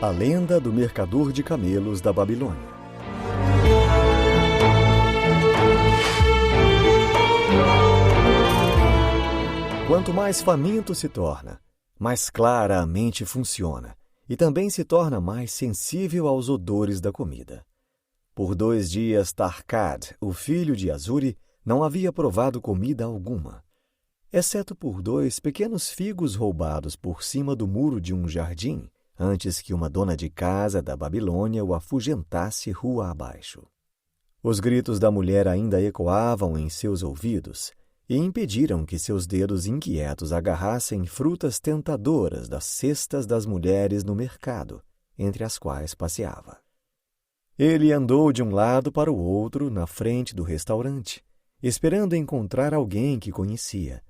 A lenda do mercador de camelos da Babilônia. Quanto mais faminto se torna, mais clara a mente funciona e também se torna mais sensível aos odores da comida. Por 2 dias Tarkad, o filho de Azuri, não havia provado comida alguma, exceto por 2 pequenos figos roubados por cima do muro de um jardim, antes que uma dona de casa da Babilônia o afugentasse rua abaixo. Os gritos da mulher ainda ecoavam em seus ouvidos e impediram que seus dedos inquietos agarrassem frutas tentadoras das cestas das mulheres no mercado, entre as quais passeava. Ele andou de um lado para o outro na frente do restaurante, esperando encontrar alguém que conhecia,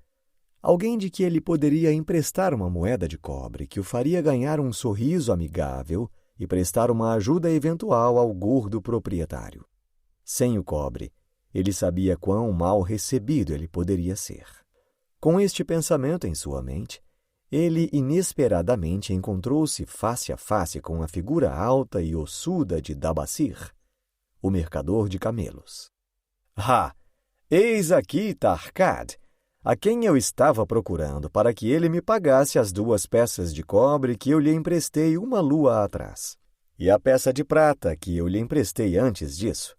alguém de que ele poderia emprestar uma moeda de cobre que o faria ganhar um sorriso amigável e prestar uma ajuda eventual ao gordo proprietário. Sem o cobre, ele sabia quão mal recebido ele poderia ser. Com este pensamento em sua mente, ele inesperadamente encontrou-se face a face com a figura alta e ossuda de Dabasir, o mercador de camelos. Ah, eis aqui Tarkad, a quem eu estava procurando para que ele me pagasse as 2 peças de cobre que eu lhe emprestei 1 lua atrás, e a peça de prata que eu lhe emprestei antes disso.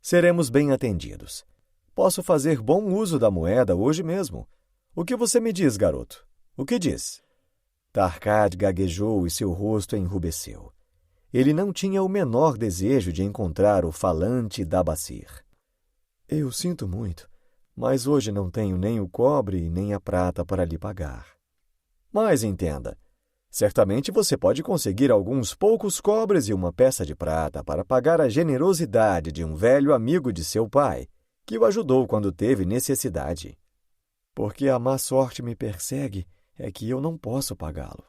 Seremos bem atendidos. Posso fazer bom uso da moeda hoje mesmo. O que você me diz, garoto? O que diz? Tarkad gaguejou e seu rosto enrubesceu. Ele não tinha o menor desejo de encontrar o falante Dabasir. Eu sinto muito, mas hoje não tenho nem o cobre nem a prata para lhe pagar. Mas entenda, certamente você pode conseguir alguns poucos cobres e uma peça de prata para pagar a generosidade de um velho amigo de seu pai, que o ajudou quando teve necessidade. Porque a má sorte me persegue, é que eu não posso pagá-lo.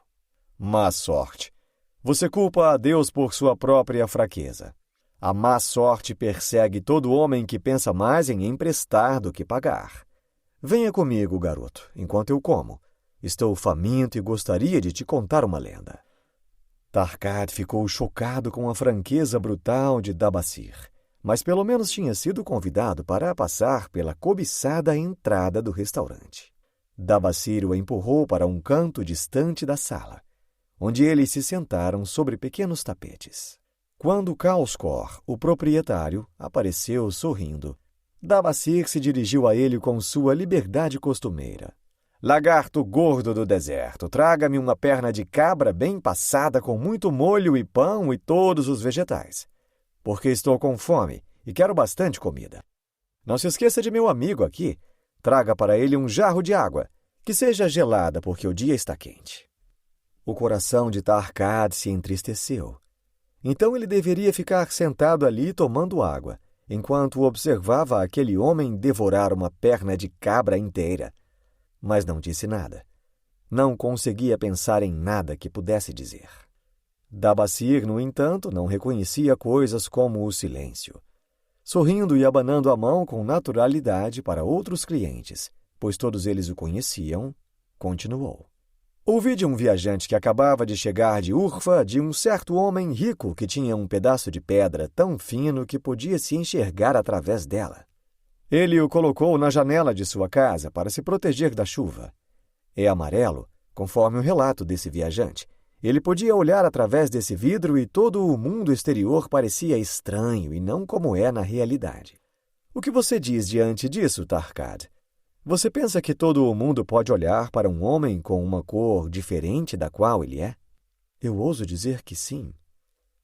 Má sorte. Você culpa a Deus por sua própria fraqueza. A má sorte persegue todo homem que pensa mais em emprestar do que pagar. Venha comigo, garoto, enquanto eu como. Estou faminto e gostaria de te contar uma lenda. Tarkad ficou chocado com a franqueza brutal de Dabasir, mas pelo menos tinha sido convidado para passar pela cobiçada entrada do restaurante. Dabasir o empurrou para um canto distante da sala, onde eles se sentaram sobre pequenos tapetes. Quando Kauskor, o proprietário, apareceu sorrindo, Dabasir se dirigiu a ele com sua liberdade costumeira. Lagarto gordo do deserto, traga-me uma perna de cabra bem passada com muito molho e pão e todos os vegetais, porque estou com fome e quero bastante comida. Não se esqueça de meu amigo aqui. Traga para ele um jarro de água, que seja gelada porque o dia está quente. O coração de Tarkad se entristeceu. Então ele deveria ficar sentado ali tomando água, enquanto observava aquele homem devorar uma perna de cabra inteira. Mas não disse nada. Não conseguia pensar em nada que pudesse dizer. Dabasir, no entanto, não reconhecia coisas como o silêncio. Sorrindo e abanando a mão com naturalidade para outros clientes, pois todos eles o conheciam, continuou. Ouvi de um viajante que acabava de chegar de Urfa de um certo homem rico que tinha um pedaço de pedra tão fino que podia se enxergar através dela. Ele o colocou na janela de sua casa para se proteger da chuva. É amarelo, conforme o relato desse viajante. Ele podia olhar através desse vidro e todo o mundo exterior parecia estranho e não como é na realidade. O que você diz diante disso, Tarkad? Você pensa que todo o mundo pode olhar para um homem com uma cor diferente da qual ele é? Eu ouso dizer que sim.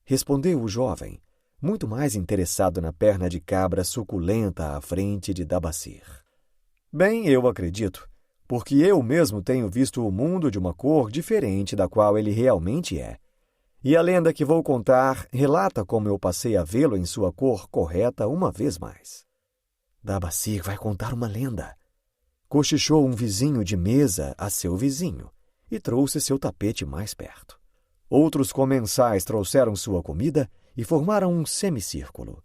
Respondeu o jovem, muito mais interessado na perna de cabra suculenta à frente de Dabasir. Bem, eu acredito, porque eu mesmo tenho visto o mundo de uma cor diferente da qual ele realmente é. E a lenda que vou contar relata como eu passei a vê-lo em sua cor correta uma vez mais. Dabasir vai contar uma lenda. Cochichou um vizinho de mesa a seu vizinho e trouxe seu tapete mais perto. Outros comensais trouxeram sua comida e formaram um semicírculo.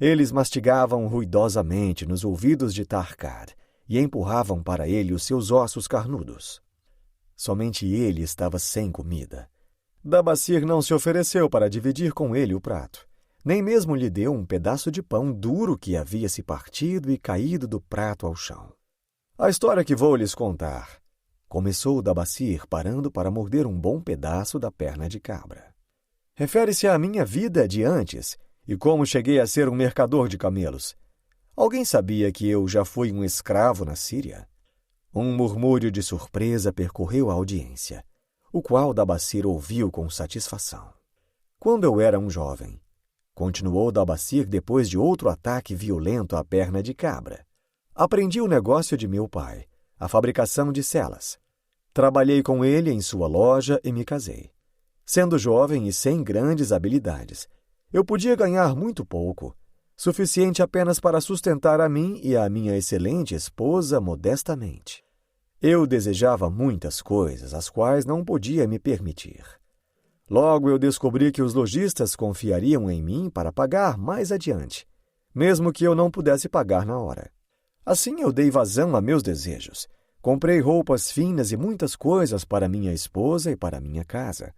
Eles mastigavam ruidosamente nos ouvidos de Tarkad e empurravam para ele os seus ossos carnudos. Somente ele estava sem comida. Dabasir não se ofereceu para dividir com ele o prato, nem mesmo lhe deu um pedaço de pão duro que havia se partido e caído do prato ao chão. A história que vou lhes contar começou Dabasir parando para morder um bom pedaço da perna de cabra. Refere-se à minha vida de antes e como cheguei a ser um mercador de camelos. Alguém sabia que eu já fui um escravo na Síria? Um murmúrio de surpresa percorreu a audiência, o qual Dabasir ouviu com satisfação. Quando eu era um jovem, continuou Dabasir depois de outro ataque violento à perna de cabra, aprendi o negócio de meu pai, a fabricação de celas. Trabalhei com ele em sua loja e me casei. Sendo jovem e sem grandes habilidades, eu podia ganhar muito pouco, suficiente apenas para sustentar a mim e a minha excelente esposa modestamente. Eu desejava muitas coisas, as quais não podia me permitir. Logo eu descobri que os lojistas confiariam em mim para pagar mais adiante, mesmo que eu não pudesse pagar na hora. Assim eu dei vazão a meus desejos. Comprei roupas finas e muitas coisas para minha esposa e para minha casa,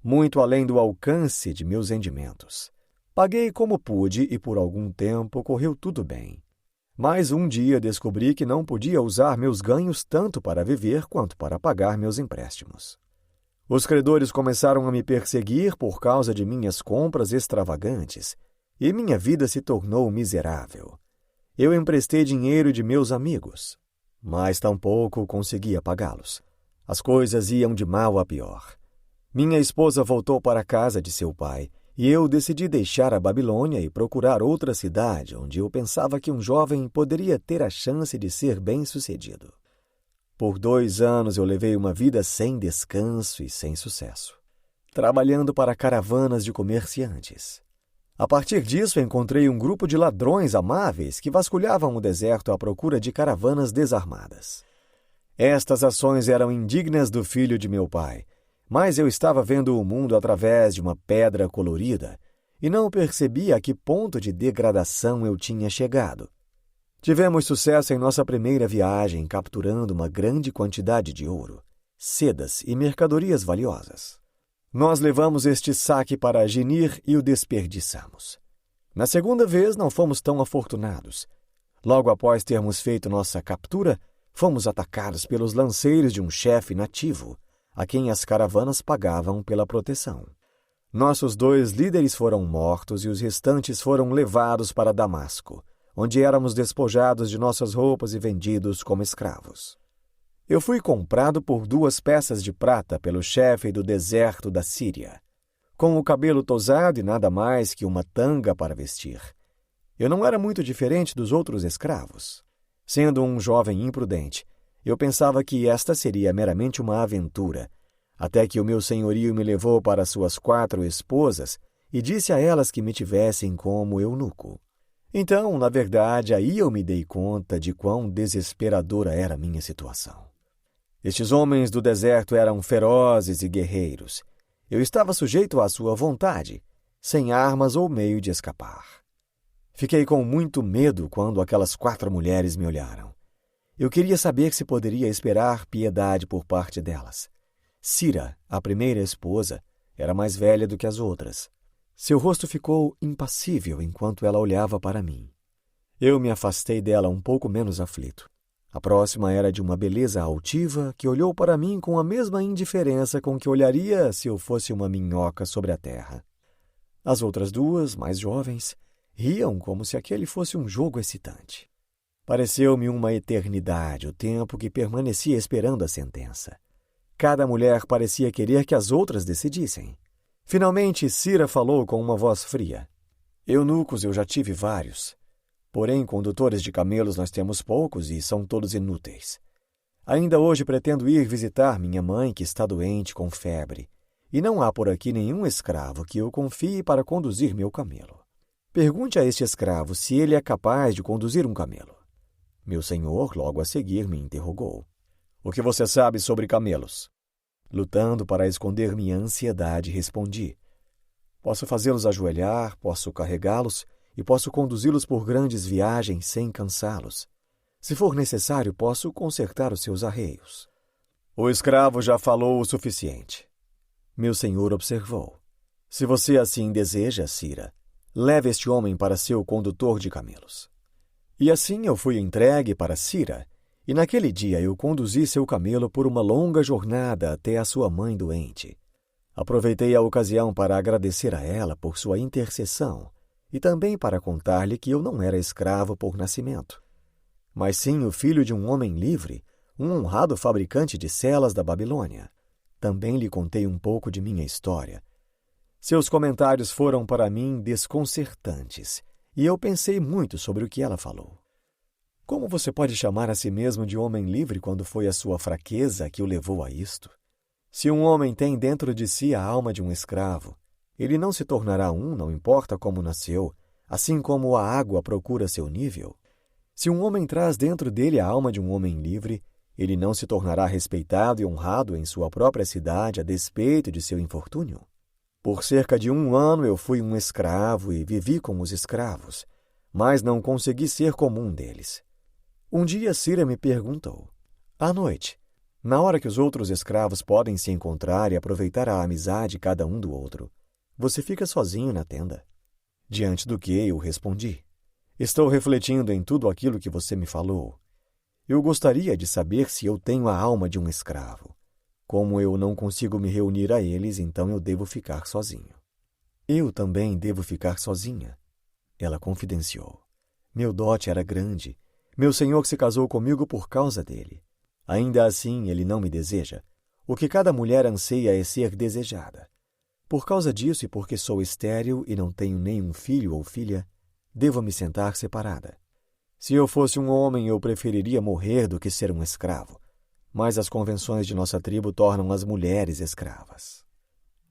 muito além do alcance de meus rendimentos. Paguei como pude e por algum tempo correu tudo bem. Mas um dia descobri que não podia usar meus ganhos tanto para viver quanto para pagar meus empréstimos. Os credores começaram a me perseguir por causa de minhas compras extravagantes e minha vida se tornou miserável. Eu emprestei dinheiro de meus amigos, mas tampouco conseguia pagá-los. As coisas iam de mal a pior. Minha esposa voltou para a casa de seu pai e eu decidi deixar a Babilônia e procurar outra cidade onde eu pensava que um jovem poderia ter a chance de ser bem-sucedido. Por 2 anos eu levei uma vida sem descanso e sem sucesso, trabalhando para caravanas de comerciantes. A partir disso, encontrei um grupo de ladrões amáveis que vasculhavam o deserto à procura de caravanas desarmadas. Estas ações eram indignas do filho de meu pai, mas eu estava vendo o mundo através de uma pedra colorida e não percebia a que ponto de degradação eu tinha chegado. Tivemos sucesso em nossa primeira viagem, capturando uma grande quantidade de ouro, sedas e mercadorias valiosas. Nós levamos este saque para Ginir e o desperdiçamos. Na segunda vez, não fomos tão afortunados. Logo após termos feito nossa captura, fomos atacados pelos lanceiros de um chefe nativo, a quem as caravanas pagavam pela proteção. Nossos 2 líderes foram mortos e os restantes foram levados para Damasco, onde éramos despojados de nossas roupas e vendidos como escravos. Eu fui comprado por 2 peças de prata pelo chefe do deserto da Síria, com o cabelo tosado e nada mais que uma tanga para vestir. Eu não era muito diferente dos outros escravos. Sendo um jovem imprudente, eu pensava que esta seria meramente uma aventura, até que o meu senhorio me levou para suas 4 esposas e disse a elas que me tivessem como eunuco. Então, na verdade, aí eu me dei conta de quão desesperadora era a minha situação. Estes homens do deserto eram ferozes e guerreiros. Eu estava sujeito à sua vontade, sem armas ou meio de escapar. Fiquei com muito medo quando aquelas 4 mulheres me olharam. Eu queria saber se poderia esperar piedade por parte delas. Sira, a primeira esposa, era mais velha do que as outras. Seu rosto ficou impassível enquanto ela olhava para mim. Eu me afastei dela um pouco menos aflito. A próxima era de uma beleza altiva que olhou para mim com a mesma indiferença com que olharia se eu fosse uma minhoca sobre a terra. As outras 2, mais jovens, riam como se aquele fosse um jogo excitante. Pareceu-me uma eternidade o tempo que permanecia esperando a sentença. Cada mulher parecia querer que as outras decidissem. Finalmente, Sira falou com uma voz fria. Eunucos eu já tive vários. Porém, condutores de camelos nós temos poucos e são todos inúteis. Ainda hoje pretendo ir visitar minha mãe, que está doente com febre, e não há por aqui nenhum escravo que eu confie para conduzir meu camelo. Pergunte a este escravo se ele é capaz de conduzir um camelo. Meu senhor, logo a seguir, me interrogou. O que você sabe sobre camelos? Lutando para esconder minha ansiedade, respondi. Posso fazê-los ajoelhar, posso carregá-los e posso conduzi-los por grandes viagens sem cansá-los. Se for necessário, posso consertar os seus arreios. O escravo já falou o suficiente. Meu senhor observou: se você assim deseja, Cira, leve este homem para seu condutor de camelos. E assim eu fui entregue para Cira, e naquele dia eu conduzi seu camelo por uma longa jornada até a sua mãe doente. Aproveitei a ocasião para agradecer a ela por sua intercessão e também para contar-lhe que eu não era escravo por nascimento, mas sim o filho de um homem livre, um honrado fabricante de celas da Babilônia. Também lhe contei um pouco de minha história. Seus comentários foram para mim desconcertantes, e eu pensei muito sobre o que ela falou. Como você pode chamar a si mesmo de homem livre quando foi a sua fraqueza que o levou a isto? Se um homem tem dentro de si a alma de um escravo, ele não se tornará um, não importa como nasceu, assim como a água procura seu nível. Se um homem traz dentro dele a alma de um homem livre, ele não se tornará respeitado e honrado em sua própria cidade a despeito de seu infortúnio. Por cerca de 1 ano eu fui um escravo e vivi com os escravos, mas não consegui ser como um deles. Um dia Cira me perguntou: à noite, na hora que os outros escravos podem se encontrar e aproveitar a amizade cada um do outro, você fica sozinho na tenda? Diante do que eu respondi: estou refletindo em tudo aquilo que você me falou. Eu gostaria de saber se eu tenho a alma de um escravo. Como eu não consigo me reunir a eles, então eu devo ficar sozinho. Eu também devo ficar sozinha, ela confidenciou. Meu dote era grande. Meu senhor se casou comigo por causa dele. Ainda assim, ele não me deseja. O que cada mulher anseia é ser desejada. Por causa disso e porque sou estéril e não tenho nenhum filho ou filha, devo me sentar separada. Se eu fosse um homem, eu preferiria morrer do que ser um escravo. Mas as convenções de nossa tribo tornam as mulheres escravas.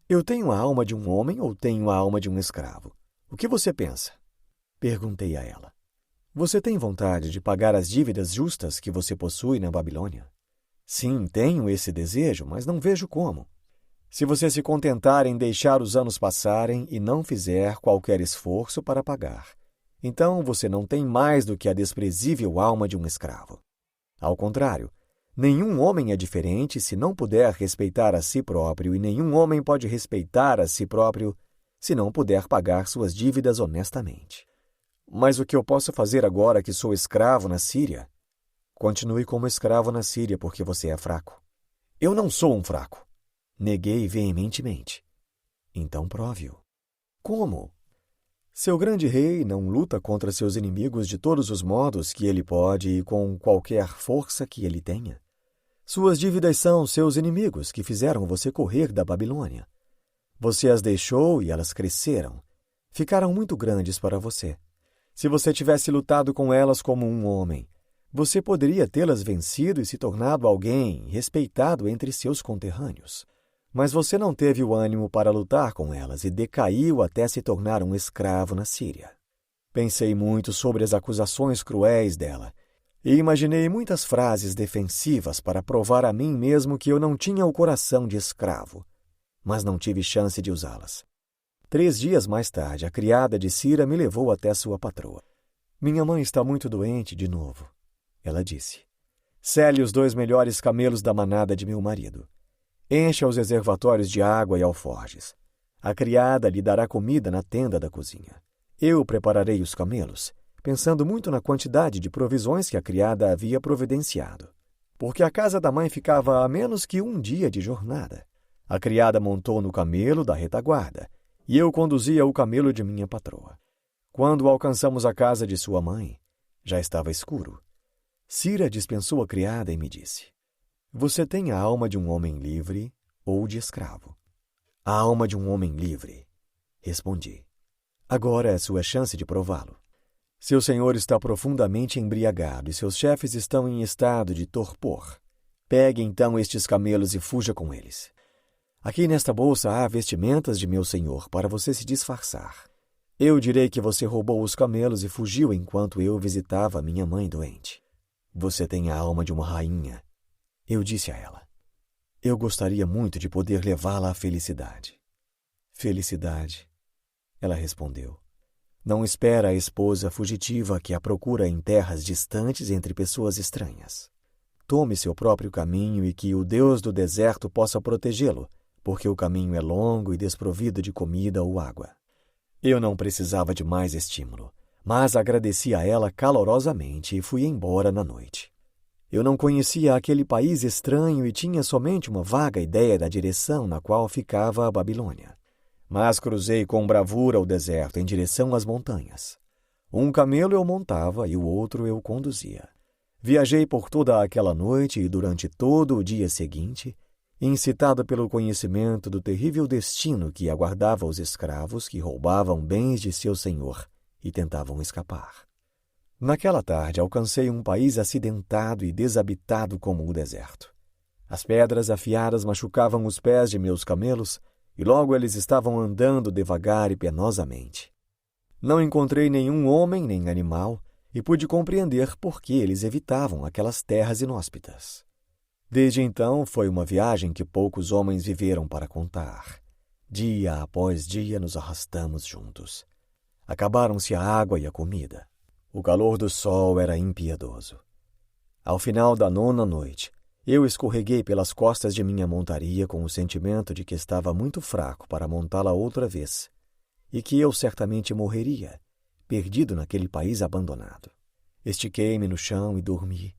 Eu tenho a alma de um homem ou tenho a alma de um escravo? O que você pensa? Perguntei a ela. Você tem vontade de pagar as dívidas justas que você possui na Babilônia? Sim, tenho esse desejo, mas não vejo como. Se você se contentar em deixar os anos passarem e não fizer qualquer esforço para pagar, então você não tem mais do que a desprezível alma de um escravo. Ao contrário, nenhum homem é diferente se não puder respeitar a si próprio, e nenhum homem pode respeitar a si próprio se não puder pagar suas dívidas honestamente. Mas o que eu posso fazer agora que sou escravo na Síria? Continue como escravo na Síria porque você é fraco. Eu não sou um fraco. Neguei veementemente. Então prove-o. Como? Seu grande rei não luta contra seus inimigos de todos os modos que ele pode e com qualquer força que ele tenha. Suas dívidas são seus inimigos que fizeram você correr da Babilônia. Você as deixou e elas cresceram. Ficaram muito grandes para você. Se você tivesse lutado com elas como um homem, você poderia tê-las vencido e se tornado alguém respeitado entre seus conterrâneos. Mas você não teve o ânimo para lutar com elas e decaiu até se tornar um escravo na Síria. Pensei muito sobre as acusações cruéis dela e imaginei muitas frases defensivas para provar a mim mesmo que eu não tinha o coração de escravo, mas não tive chance de usá-las. 3 dias mais tarde, a criada de Cira me levou até sua patroa. Minha mãe está muito doente de novo, ela disse. Sele os 2 melhores camelos da manada de meu marido. Encha os reservatórios de água e alforjes. A criada lhe dará comida na tenda da cozinha. Eu prepararei os camelos, pensando muito na quantidade de provisões que a criada havia providenciado, porque a casa da mãe ficava a menos que 1 dia de jornada. A criada montou no camelo da retaguarda, e eu conduzia o camelo de minha patroa. Quando alcançamos a casa de sua mãe, já estava escuro. Cira dispensou a criada e me disse: você tem a alma de um homem livre ou de escravo? A alma de um homem livre, respondi. Agora é sua chance de prová-lo. Seu senhor está profundamente embriagado e seus chefes estão em estado de torpor. Pegue então estes camelos e fuja com eles. Aqui nesta bolsa há vestimentas de meu senhor para você se disfarçar. Eu direi que você roubou os camelos e fugiu enquanto eu visitava minha mãe doente. Você tem a alma de uma rainha. Eu disse a ela. Eu gostaria muito de poder levá-la à felicidade. Felicidade, ela respondeu. Não espera a esposa fugitiva que a procura em terras distantes entre pessoas estranhas. Tome seu próprio caminho e que o Deus do deserto possa protegê-lo, porque o caminho é longo e desprovido de comida ou água. Eu não precisava de mais estímulo, mas agradeci a ela calorosamente e fui embora na noite. Eu não conhecia aquele país estranho e tinha somente uma vaga ideia da direção na qual ficava a Babilônia. Mas cruzei com bravura o deserto em direção às montanhas. Um camelo eu montava e o outro eu conduzia. Viajei por toda aquela noite e durante todo o dia seguinte, incitado pelo conhecimento do terrível destino que aguardava os escravos que roubavam bens de seu senhor e tentavam escapar. Naquela tarde alcancei um país acidentado e desabitado como o deserto. As pedras afiadas machucavam os pés de meus camelos e logo eles estavam andando devagar e penosamente. Não encontrei nenhum homem nem animal e pude compreender por que eles evitavam aquelas terras inóspitas. Desde então foi uma viagem que poucos homens viveram para contar. Dia após dia nos arrastamos juntos. Acabaram-se a água e a comida. O calor do sol era impiedoso. Ao final da 9ª noite, eu escorreguei pelas costas de minha montaria com o sentimento de que estava muito fraco para montá-la outra vez e que eu certamente morreria, perdido naquele país abandonado. Estiquei-me no chão e dormi,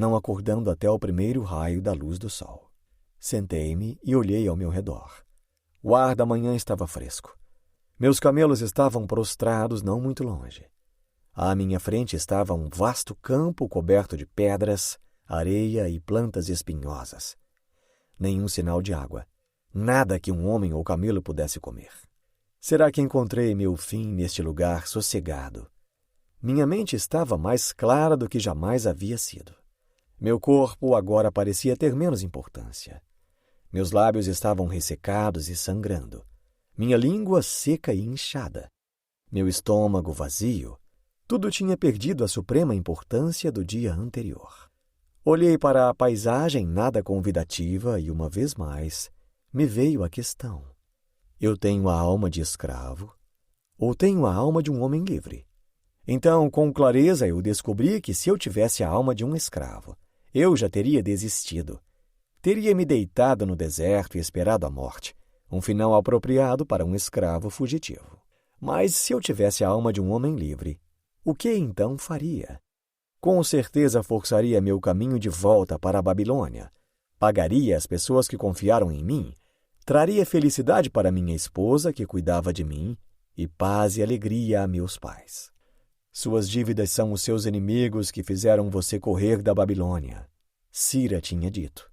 não acordando até o primeiro raio da luz do sol. Sentei-me e olhei ao meu redor. O ar da manhã estava fresco. Meus camelos estavam prostrados não muito longe. À minha frente estava um vasto campo coberto de pedras, areia e plantas espinhosas. Nenhum sinal de água, nada que um homem ou camelo pudesse comer. Será que encontrei meu fim neste lugar sossegado? Minha mente estava mais clara do que jamais havia sido. Meu corpo agora parecia ter menos importância. Meus lábios estavam ressecados e sangrando. Minha língua seca e inchada. Meu estômago vazio. Tudo tinha perdido a suprema importância do dia anterior. Olhei para a paisagem nada convidativa e, uma vez mais, me veio a questão. Eu tenho a alma de escravo ou tenho a alma de um homem livre? Então, com clareza, eu descobri que se eu tivesse a alma de um escravo, eu já teria desistido. Teria me deitado no deserto e esperado a morte, um final apropriado para um escravo fugitivo. Mas se eu tivesse a alma de um homem livre, o que então faria? Com certeza forçaria meu caminho de volta para a Babilônia, pagaria as pessoas que confiaram em mim, traria felicidade para minha esposa que cuidava de mim e paz e alegria a meus pais. Suas dívidas são os seus inimigos que fizeram você correr da Babilônia, Cira tinha dito.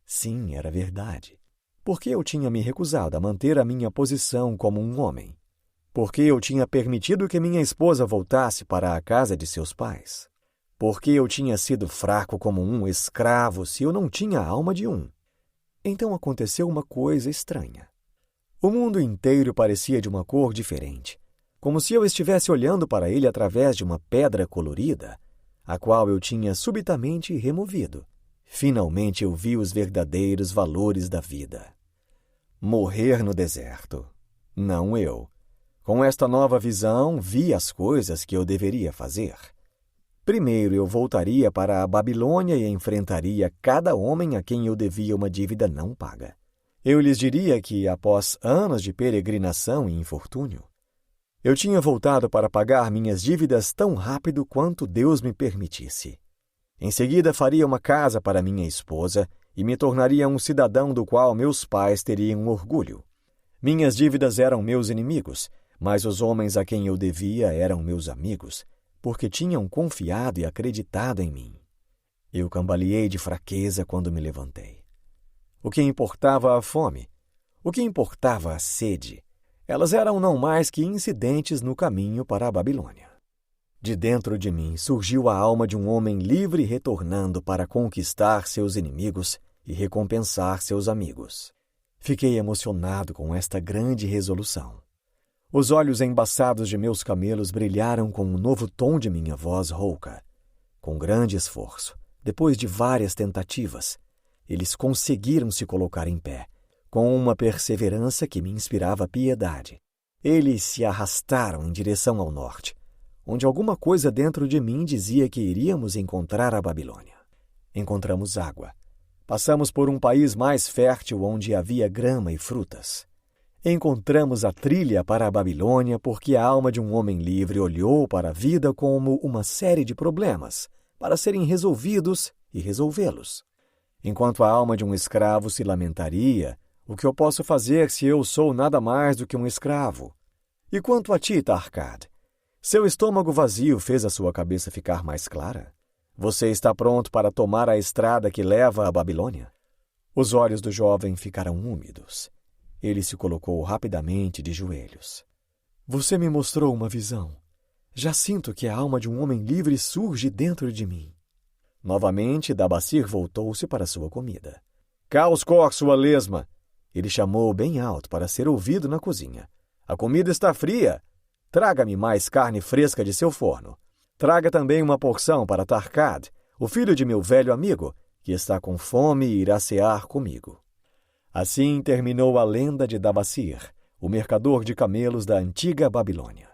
Sim, era verdade. Porque eu tinha me recusado a manter a minha posição como um homem. Porque eu tinha permitido que minha esposa voltasse para a casa de seus pais. Porque eu tinha sido fraco como um escravo se eu não tinha a alma de um. Então aconteceu uma coisa estranha. O mundo inteiro parecia de uma cor diferente, como se eu estivesse olhando para ele através de uma pedra colorida, a qual eu tinha subitamente removido. Finalmente eu vi os verdadeiros valores da vida. Morrer no deserto. Não eu. Com esta nova visão, vi as coisas que eu deveria fazer. Primeiro, eu voltaria para a Babilônia e enfrentaria cada homem a quem eu devia uma dívida não paga. Eu lhes diria que, após anos de peregrinação e infortúnio, eu tinha voltado para pagar minhas dívidas tão rápido quanto Deus me permitisse. Em seguida, faria uma casa para minha esposa e me tornaria um cidadão do qual meus pais teriam orgulho. Minhas dívidas eram meus inimigos, mas os homens a quem eu devia eram meus amigos, porque tinham confiado e acreditado em mim. Eu cambaleei de fraqueza quando me levantei. O que importava a fome? O que importava a sede? Elas eram não mais que incidentes no caminho para a Babilônia. De dentro de mim surgiu a alma de um homem livre retornando para conquistar seus inimigos e recompensar seus amigos. Fiquei emocionado com esta grande resolução. Os olhos embaçados de meus camelos brilharam com um novo tom de minha voz rouca. Com grande esforço, depois de várias tentativas, eles conseguiram se colocar em pé, com uma perseverança que me inspirava piedade. Eles se arrastaram em direção ao norte, onde alguma coisa dentro de mim dizia que iríamos encontrar a Babilônia. Encontramos água. Passamos por um país mais fértil onde havia grama e frutas. Encontramos a trilha para a Babilônia porque a alma de um homem livre olhou para a vida como uma série de problemas para serem resolvidos e resolvê-los. Enquanto a alma de um escravo se lamentaria, o que eu posso fazer se eu sou nada mais do que um escravo? E quanto a ti, Tarkad? Seu estômago vazio fez a sua cabeça ficar mais clara? Você está pronto para tomar a estrada que leva à Babilônia? Os olhos do jovem ficaram úmidos. Ele se colocou rapidamente de joelhos. Você me mostrou uma visão. Já sinto que a alma de um homem livre surge dentro de mim. Novamente, Dabasir voltou-se para sua comida. Caos cor sua lesma! Ele chamou bem alto para ser ouvido na cozinha. A comida está fria. Traga-me mais carne fresca de seu forno. Traga também uma porção para Tarkad, o filho de meu velho amigo, que está com fome e irá cear comigo. Assim terminou a lenda de Dabasir, o mercador de camelos da antiga Babilônia.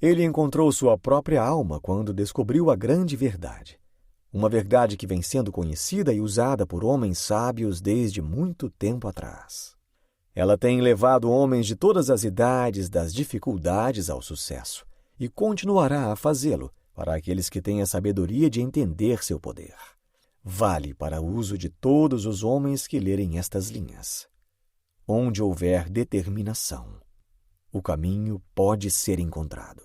Ele encontrou sua própria alma quando descobriu a grande verdade. Uma verdade que vem sendo conhecida e usada por homens sábios desde muito tempo atrás. Ela tem levado homens de todas as idades das dificuldades ao sucesso e continuará a fazê-lo para aqueles que têm a sabedoria de entender seu poder. Vale para o uso de todos os homens que lerem estas linhas. Onde houver determinação, o caminho pode ser encontrado.